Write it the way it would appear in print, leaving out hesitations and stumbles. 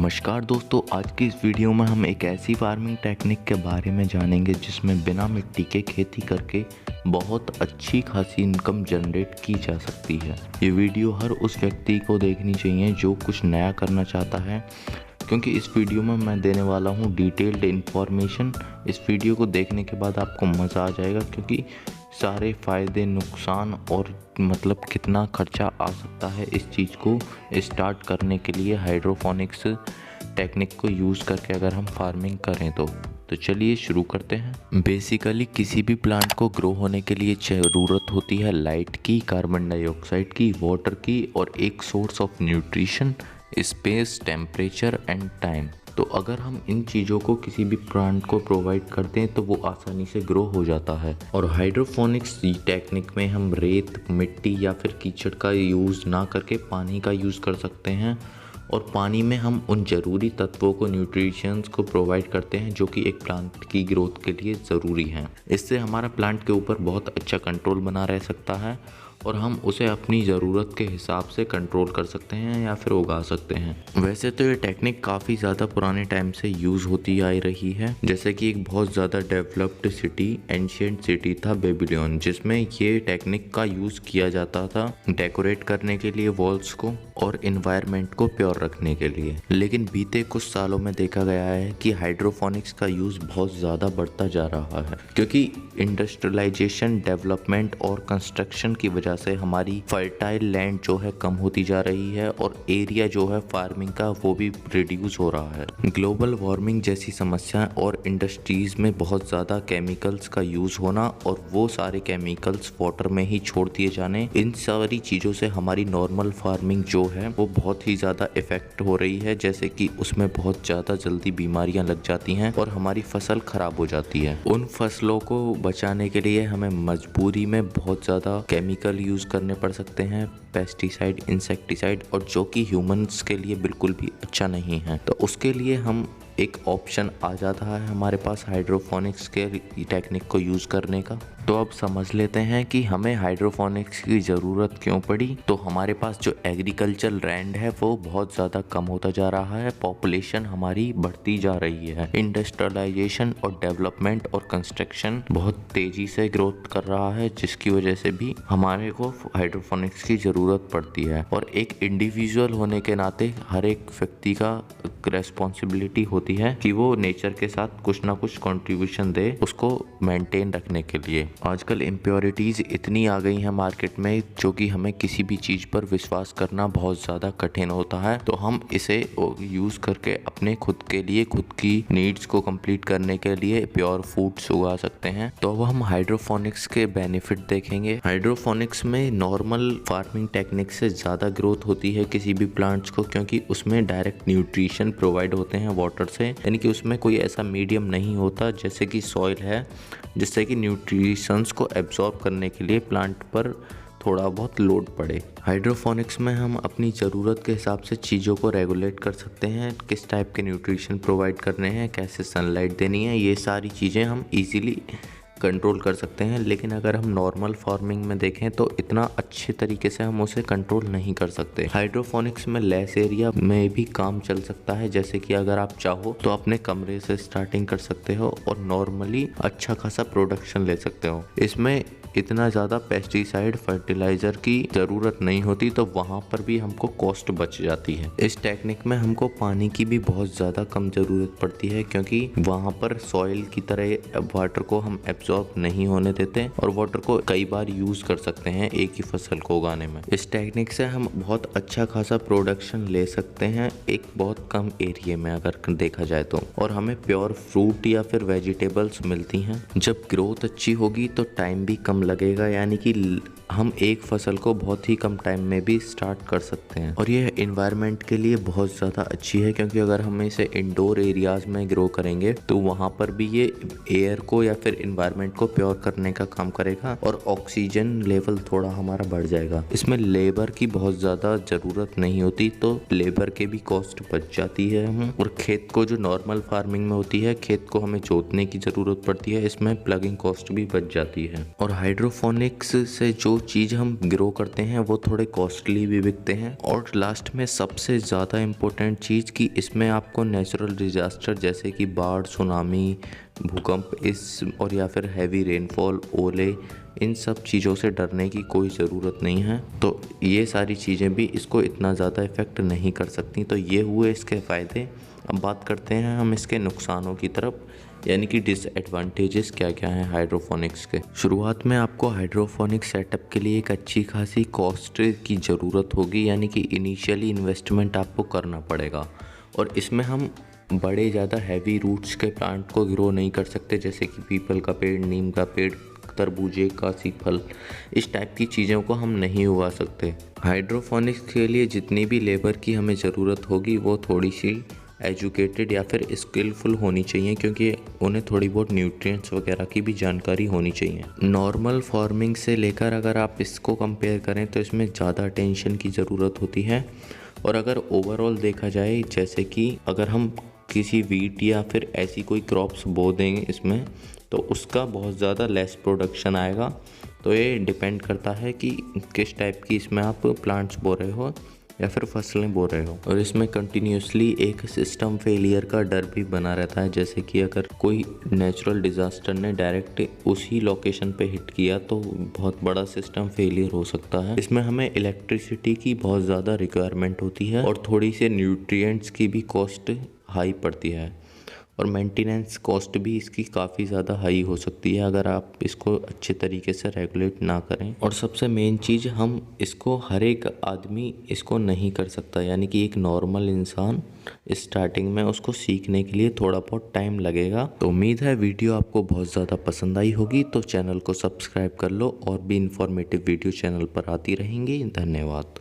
नमस्कार दोस्तों, आज की इस वीडियो में हम एक ऐसी फार्मिंग टेक्निक के बारे में जानेंगे जिसमें बिना मिट्टी के खेती करके बहुत अच्छी खासी इनकम जनरेट की जा सकती है। ये वीडियो हर उस व्यक्ति को देखनी चाहिए जो कुछ नया करना चाहता है, क्योंकि इस वीडियो में मैं देने वाला हूँ डिटेल्ड इन्फॉर्मेशन। इस वीडियो को देखने के बाद आपको मज़ा आ जाएगा, क्योंकि सारे फ़ायदे, नुकसान और मतलब कितना खर्चा आ सकता है इस चीज़ को स्टार्ट करने के लिए हाइड्रोपोनिक्स टेक्निक को यूज़ करके अगर हम फार्मिंग करें तो चलिए शुरू करते हैं। बेसिकली किसी भी प्लांट को ग्रो होने के लिए ज़रूरत होती है लाइट की, कार्बन डाइऑक्साइड की, वाटर की और एक source of nutrition, space, temperature and time. तो अगर हम इन चीज़ों को किसी भी प्लांट को प्रोवाइड करते हैं तो वो आसानी से ग्रो हो जाता है। और हाइड्रोपोनिक्स टेक्निक में हम रेत, मिट्टी या फिर कीचड़ का यूज़ ना करके पानी का यूज़ कर सकते हैं, और पानी में हम उन ज़रूरी तत्वों को, न्यूट्रिशंस को प्रोवाइड करते हैं जो कि एक प्लांट की ग्रोथ के लिए ज़रूरी हैं। इससे हमारा प्लांट के ऊपर बहुत अच्छा कंट्रोल बना रह सकता है और हम उसे अपनी ज़रूरत के हिसाब से कंट्रोल कर सकते हैं या फिर उगा सकते हैं। वैसे तो ये टेक्निक काफ़ी ज़्यादा पुराने टाइम से यूज़ होती आ रही है। जैसे कि एक बहुत ज़्यादा डेवलप्ड सिटी, एंशिएंट सिटी था बेबीलोन, जिसमें ये टेक्निक का यूज़ किया जाता था डेकोरेट करने के लिए वॉल्स को और इन्वायरमेंट को प्योर रखने के लिए। लेकिन बीते कुछ सालों में देखा गया है कि हाइड्रोपोनिक्स का यूज़ बहुत ज़्यादा बढ़ता जा रहा है, क्योंकि इंडस्ट्रियलाइजेशन, डेवलपमेंट और कंस्ट्रक्शन की वजह से हमारी फर्टाइल लैंड जो है कम होती जा रही है और एरिया जो है फार्मिंग का वो भी रिड्यूस हो रहा है। ग्लोबल वार्मिंग जैसी समस्याएं और इंडस्ट्रीज में बहुत ज़्यादा केमिकल्स का यूज़ होना और वो सारे केमिकल्स वाटर में ही छोड़ दिए जाने, इन सारी चीज़ों से हमारी नॉर्मल फार्मिंग जो है वो बहुत ही ज़्यादा इफेक्ट हो रही है। जैसे कि उसमें बहुत ज़्यादा जल्दी बीमारियां लग जाती हैं और हमारी फसल खराब हो जाती है। उन फसलों को बचाने के लिए हमें मजबूरी में बहुत ज़्यादा केमिकल यूज़ करने पड़ सकते हैं, पेस्टिसाइड, इंसेक्टिसाइड, और जो कि ह्यूमंस के लिए बिल्कुल भी अच्छा नहीं है। तो उसके लिए हम एक ऑप्शन आ जाता है हमारे पास हाइड्रोपोनिक्स के टेक्निक को यूज़ करने का। तो अब समझ लेते हैं कि हमें हाइड्रोपोनिक्स की ज़रूरत क्यों पड़ी। तो हमारे पास जो एग्रीकल्चरल लैंड है वो बहुत ज़्यादा कम होता जा रहा है, पॉपुलेशन हमारी बढ़ती जा रही है, इंडस्ट्रियलाइजेशन और डेवलपमेंट और कंस्ट्रक्शन बहुत तेज़ी से ग्रोथ कर रहा है, जिसकी वजह से भी हमारे को हाइड्रोपोनिक्स की ज़रूरत पड़ती है। और एक इंडिविजुअल होने के नाते हर एक व्यक्ति का रेस्पॉन्सिबिलिटी होती है कि वो नेचर के साथ कुछ ना कुछ कंट्रीब्यूशन दे उसको मेंटेन रखने के लिए। आजकल इम्प्योरिटीज़ इतनी आ गई हैं मार्केट में, जो कि हमें किसी भी चीज़ पर विश्वास करना बहुत ज़्यादा कठिन होता है। तो हम इसे यूज़ करके अपने खुद के लिए, खुद की नीड्स को कंप्लीट करने के लिए प्योर फूड्स उगा सकते हैं। तो अब हम हाइड्रोपोनिक्स के बेनिफिट देखेंगे। हाइड्रोपोनिक्स में नॉर्मल फार्मिंग टेक्निक से ज़्यादा ग्रोथ होती है किसी भी प्लांट्स को, क्योंकि उसमें डायरेक्ट न्यूट्रिशन प्रोवाइड होते हैं वाटर से, यानी कि उसमें कोई ऐसा मीडियम नहीं होता जैसे कि सॉइल है, जिससे कि न्यूट्रिशंस को एब्जॉर्ब करने के लिए प्लांट पर थोड़ा बहुत लोड पड़े। हाइड्रोपोनिक्स में हम अपनी ज़रूरत के हिसाब से चीज़ों को रेगुलेट कर सकते हैं, किस टाइप के न्यूट्रिशन प्रोवाइड करने हैं, कैसे सनलाइट देनी है, ये सारी चीज़ें हम इजीली कंट्रोल कर सकते हैं। लेकिन अगर हम नॉर्मल फार्मिंग में देखें तो इतना अच्छे तरीके से हम उसे कंट्रोल नहीं कर सकते। हाइड्रोपोनिक्स में लेस एरिया में भी काम चल सकता है, जैसे कि अगर आप चाहो तो अपने कमरे से स्टार्टिंग कर सकते हो और नॉर्मली अच्छा खासा प्रोडक्शन ले सकते हो। इसमें इतना ज़्यादा पेस्टिसाइड, फर्टिलाइज़र की ज़रूरत नहीं होती, तो वहाँ पर भी हमको कॉस्ट बच जाती है। इस टेक्निक में हमको पानी की भी बहुत ज़्यादा कम ज़रूरत पड़ती है, क्योंकि वहाँ पर सॉइल की तरह वाटर को हम एब्जॉर्ब नहीं होने देते और वाटर को कई बार यूज़ कर सकते हैं एक ही फसल को उगाने में। इस टेक्निक से हम बहुत अच्छा खासा प्रोडक्शन ले सकते हैं एक बहुत कम एरिया में अगर देखा जाए तो, और हमें प्योर फ्रूट या फिर वेजिटेबल्स मिलती हैं। जब ग्रोथ अच्छी होगी तो टाइम भी कम लगेगा, यानी कि हम एक फसल को बहुत ही कम टाइम में भी स्टार्ट कर सकते हैं। और ये एनवायरनमेंट के लिए बहुत ज़्यादा अच्छी है, क्योंकि अगर हम इसे इंडोर एरियाज़ में ग्रो करेंगे तो वहाँ पर भी ये एयर को या फिर एनवायरनमेंट को प्योर करने का काम करेगा और ऑक्सीजन लेवल थोड़ा हमारा बढ़ जाएगा। इसमें लेबर की बहुत ज़्यादा ज़रूरत नहीं होती, तो लेबर के भी कॉस्ट बच जाती है हम। और खेत को, जो नॉर्मल फार्मिंग में होती है, खेत को हमें जोतने की ज़रूरत पड़ती है, इसमें प्लगिंग कॉस्ट भी बच जाती है। और हाइड्रोपोनिक्स से जो जो चीज़ हम ग्रो करते हैं वो थोड़े कॉस्टली भी बिकते हैं। और लास्ट में सबसे ज़्यादा इम्पोर्टेंट चीज़ कि इसमें आपको नेचुरल डिजास्टर जैसे कि बाढ़, सुनामी, भूकंप और या फिर हैवी रेनफॉल, ओले, इन सब चीज़ों से डरने की कोई ज़रूरत नहीं है। तो ये सारी चीज़ें भी इसको इतना ज़्यादा इफ़ेक्ट नहीं कर सकती। तो ये हुए इसके फ़ायदे। अब बात करते हैं हम इसके नुकसानों की तरफ, यानी कि डिसएडवांटेजेस क्या क्या हैं हाइड्रोफोनिक्स के। शुरुआत में आपको हाइड्रोफोनिक सेटअप के लिए एक अच्छी खासी कॉस्ट की ज़रूरत होगी, यानी कि इनिशियली इन्वेस्टमेंट आपको करना पड़ेगा। और इसमें हम बड़े ज़्यादा हैवी रूट्स के प्लांट को ग्रो नहीं कर सकते, जैसे कि पीपल का पेड़, नीम का पेड़, तरबूजे का सीफल, इस टाइप की चीज़ों को हम नहीं उगा सकते। हाइड्रोफोनिक्स के लिए जितनी भी लेबर की हमें ज़रूरत होगी वो थोड़ी सी एजुकेटेड या फिर स्किलफुल होनी चाहिए, क्योंकि उन्हें थोड़ी बहुत न्यूट्रिएंट्स वगैरह की भी जानकारी होनी चाहिए। नॉर्मल फार्मिंग से लेकर अगर आप इसको कंपेयर करें तो इसमें ज़्यादा अटेंशन की ज़रूरत होती है। और अगर ओवरऑल देखा जाए, जैसे कि अगर हम किसी वीट या फिर ऐसी कोई क्रॉप्स बो देंगे इसमें, तो उसका बहुत ज़्यादा लेस प्रोडक्शन आएगा। तो ये डिपेंड करता है कि किस टाइप की इसमें आप प्लांट्स बो रहे हो या फिर फसलें बो रहे हो। और इसमें कंटिन्यूसली एक सिस्टम फेलियर का डर भी बना रहता है, जैसे कि अगर कोई नेचुरल डिज़ास्टर ने डायरेक्ट उसी लोकेशन पे हिट किया तो बहुत बड़ा सिस्टम फेलियर हो सकता है। इसमें हमें इलेक्ट्रिसिटी की बहुत ज़्यादा रिक्वायरमेंट होती है और थोड़ी सी न्यूट्रिएंट्स की भी कॉस्ट हाई पड़ती है। और मेंटेनेंस कॉस्ट भी इसकी काफ़ी ज़्यादा हाई हो सकती है अगर आप इसको अच्छे तरीके से रेगुलेट ना करें। और सबसे मेन चीज़, हम इसको हर एक आदमी इसको नहीं कर सकता, यानी कि एक नॉर्मल इंसान स्टार्टिंग में उसको सीखने के लिए थोड़ा बहुत टाइम लगेगा। तो उम्मीद है वीडियो आपको बहुत ज़्यादा पसंद आई होगी। तो चैनल को सब्सक्राइब कर लो, और भी इंफॉर्मेटिव वीडियो चैनल पर आती रहेंगी। धन्यवाद।